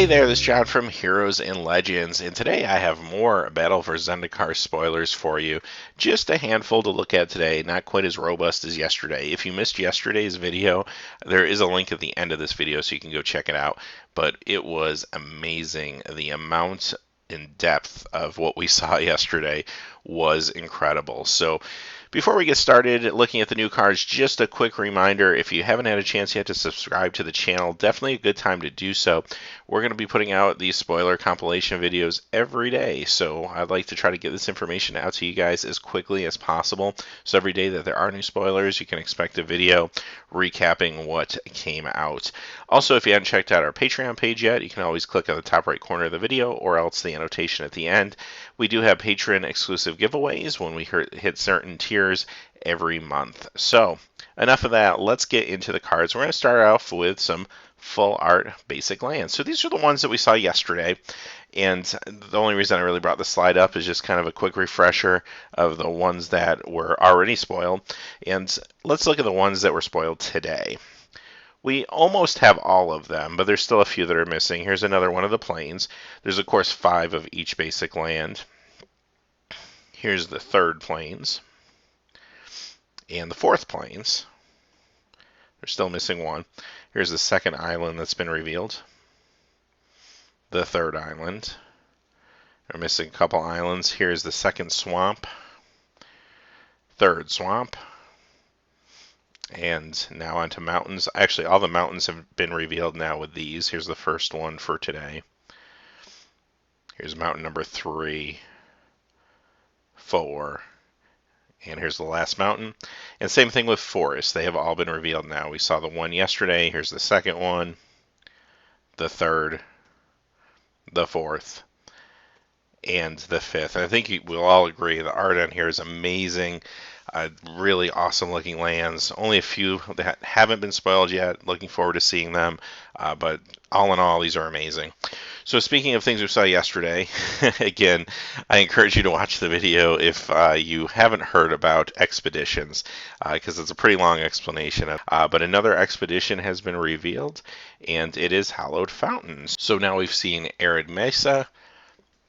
Hey there, this is John from Heroes and Legends, and today I have more Battle for Zendikar spoilers for you. Just a handful to look at today, not quite as robust as yesterday. If you missed yesterday's video, there is a link at the end of this video so you can go check it out. But it was amazing. The amount and depth of what we saw yesterday was incredible. So before we get started looking at the new cards, just a quick reminder, if you haven't had a chance yet to subscribe to the channel, definitely a good time to do so. We're going to be putting out these spoiler compilation videos every day, so I'd like to try to get this information out to you guys as quickly as possible. So every day that there are new spoilers, you can expect a video recapping what came out. Also, if you haven't checked out our Patreon page yet, you can always click on the top right corner of the video or else the annotation at the end. We do have Patreon exclusive giveaways when we hit certain tiers every month. So enough of that. Let's get into the cards. We're going to start off with some full art basic lands. So these are the ones that we saw yesterday. And the only reason I really brought the slide up is just kind of a quick refresher of the ones that were already spoiled. And let's look at the ones that were spoiled today. We almost have all of them, but there's still a few that are missing. Here's another one of the plains. There's, of course, 5 of each basic land. Here's the 3rd plains. And the 4th plains. There's still missing 1. Here's the 2nd island that's been revealed. The 3rd island. We're missing a couple islands. Here's the 2nd swamp. 3rd swamp. And now onto mountains. Actually, all the mountains have been revealed now with these. Here's the first one for today. Here's mountain number 3, 4, and here's the last mountain. And same thing with forests. They have all been revealed now. We saw the one yesterday. Here's the 2nd one, the 3rd, the 4th, and the 5th. And I think we'll all agree the art on here is amazing. Really awesome looking lands. Only a few that haven't been spoiled yet. Looking forward to seeing them. But all in all, these are amazing. So speaking of things we saw yesterday, again, I encourage you to watch the video if you haven't heard about expeditions, because it's a pretty long explanation. But another expedition has been revealed, and it is Hallowed Fountains. So now we've seen Arid Mesa,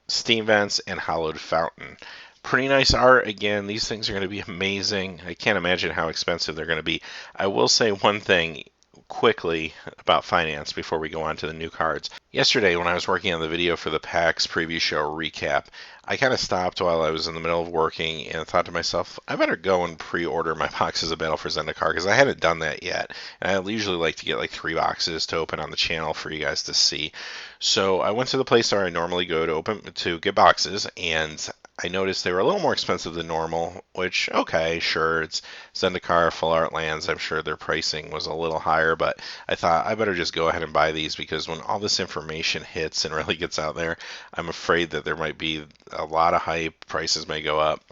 Steam Vents, and Hallowed Fountain. Pretty nice art. Again, these things are going to be amazing. I can't imagine how expensive they're going to be. I will say one thing quickly about finance before we go on to the new cards. Yesterday, when I was working on the video for the PAX preview show recap, I kind of stopped while I was in the middle of working and thought to myself, I better go and pre-order my boxes of Battle for Zendikar because I hadn't done that yet. And I usually like to get like 3 boxes to open on the channel for you guys to see. So I went to the place where I normally go to get boxes, and I noticed they were a little more expensive than normal, which, okay, sure, it's Zendikar full art lands. I'm sure their pricing was a little higher, but I thought I better just go ahead and buy these because when all this information hits and really gets out there, I'm afraid that there might be a lot of hype. Prices may go up.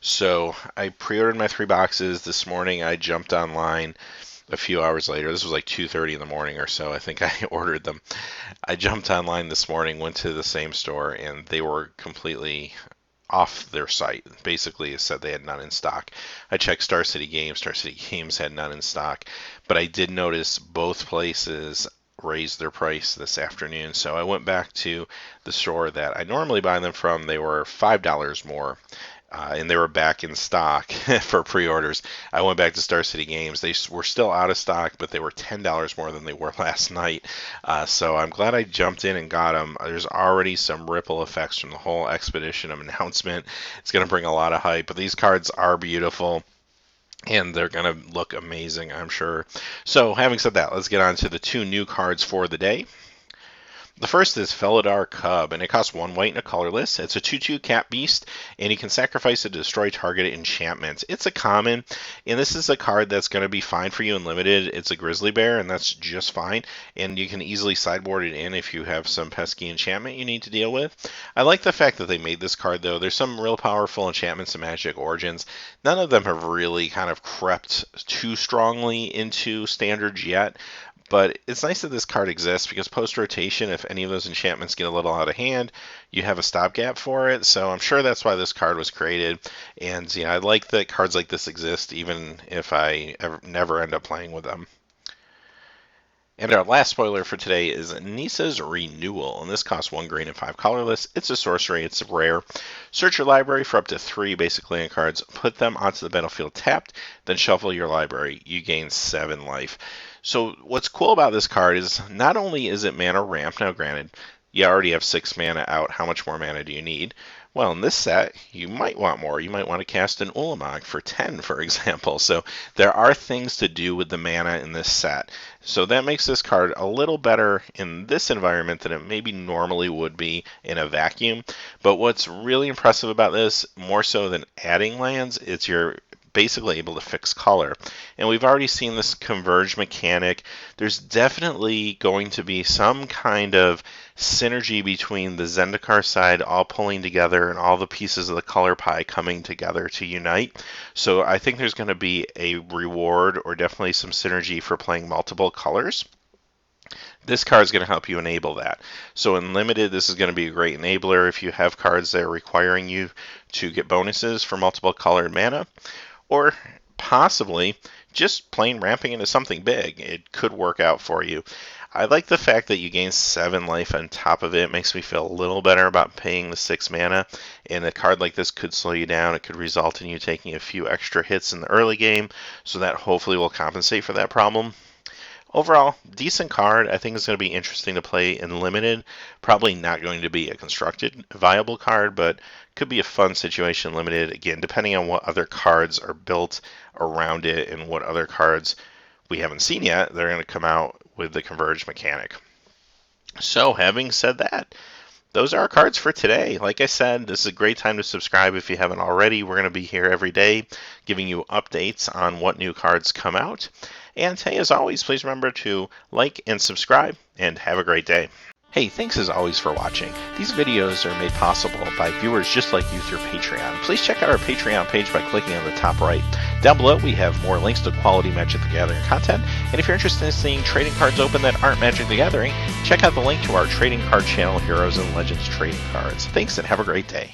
So I pre-ordered my 3 boxes. This morning I jumped online. A few hours later, this was like 2:30 in the morning or so, I think I ordered them. I jumped online this morning, went to the same store, and they were completely off their site. Basically, it said they had none in stock. I checked Star City Games. Star City Games had none in stock. But I did notice both places raised their price this afternoon. So I went back to the store that I normally buy them from. They were $5 more. And they were back in stock for pre-orders. I went back to Star City Games. They were still out of stock, but they were $10 more than they were last night. So I'm glad I jumped in and got them. There's already some ripple effects from the whole Expedition announcement. It's going to bring a lot of hype, but these cards are beautiful. And they're going to look amazing, I'm sure. So having said that, let's get on to the 2 new cards for the day. The first is Felidar Cub, and it costs 1 white and a colorless. It's a 2/2 cat beast, and you can sacrifice it to destroy targeted enchantments. It's a common, and this is a card that's going to be fine for you in limited. It's a grizzly bear, and that's just fine, and you can easily sideboard it in if you have some pesky enchantment you need to deal with. I like the fact that they made this card, though. There's some real powerful enchantments in Magic Origins. None of them have really kind of crept too strongly into standards yet. But it's nice that this card exists because post-rotation, if any of those enchantments get a little out of hand, you have a stopgap for it. So I'm sure that's why this card was created. And I like that cards like this exist even if I never end up playing with them. And our last spoiler for today is NIssas Renewal, and this costs 1 green and 5 colorless. It's a sorcery, it's rare. Search your library for up to 3 basic land cards, put them onto the battlefield tapped, then shuffle your library. You gain 7 life. So what's cool about this card is not only is it mana ramp, now granted, you already have 6 mana out, how much more mana do you need? Well, in this set, you might want more. You might want to cast an Ulamog for 10, for example. So there are things to do with the mana in this set. So that makes this card a little better in this environment than it maybe normally would be in a vacuum. But what's really impressive about this, more so than adding lands, it's you're basically able to fix color. And we've already seen this converge mechanic. There's definitely going to be some kind of synergy between the Zendikar side all pulling together and all the pieces of the color pie coming together to unite. So I think there's going to be a reward or definitely some synergy for playing multiple colors. This card is going to help you enable that. So in Limited, this is going to be a great enabler if you have cards that are requiring you to get bonuses for multiple colored mana, or possibly just plain ramping into something big. It could work out for you. I like the fact that you gain 7 life on top of it. It makes me feel a little better about paying the 6 mana. And a card like this could slow you down. It could result in you taking a few extra hits in the early game, so that hopefully will compensate for that problem. Overall, decent card. I think it's going to be interesting to play in Limited. Probably not going to be a constructed viable card, but could be a fun situation in Limited. Again, depending on what other cards are built around it and what other cards we haven't seen yet, they're going to come out with the converge mechanic. So, having said that, those are our cards for today. Like I said, this is a great time to subscribe if you haven't already. We're going to be here every day giving you updates on what new cards come out. And hey, as always, please remember to like and subscribe, and have a great day. Hey, thanks as always for watching. These videos are made possible by viewers just like you through Patreon. Please check out our Patreon page by clicking on the top right. Down below, we have more links to quality Magic the Gathering content. And if you're interested in seeing trading cards open that aren't Magic the Gathering, check out the link to our trading card channel, Heroes and Legends Trading Cards. Thanks, and have a great day.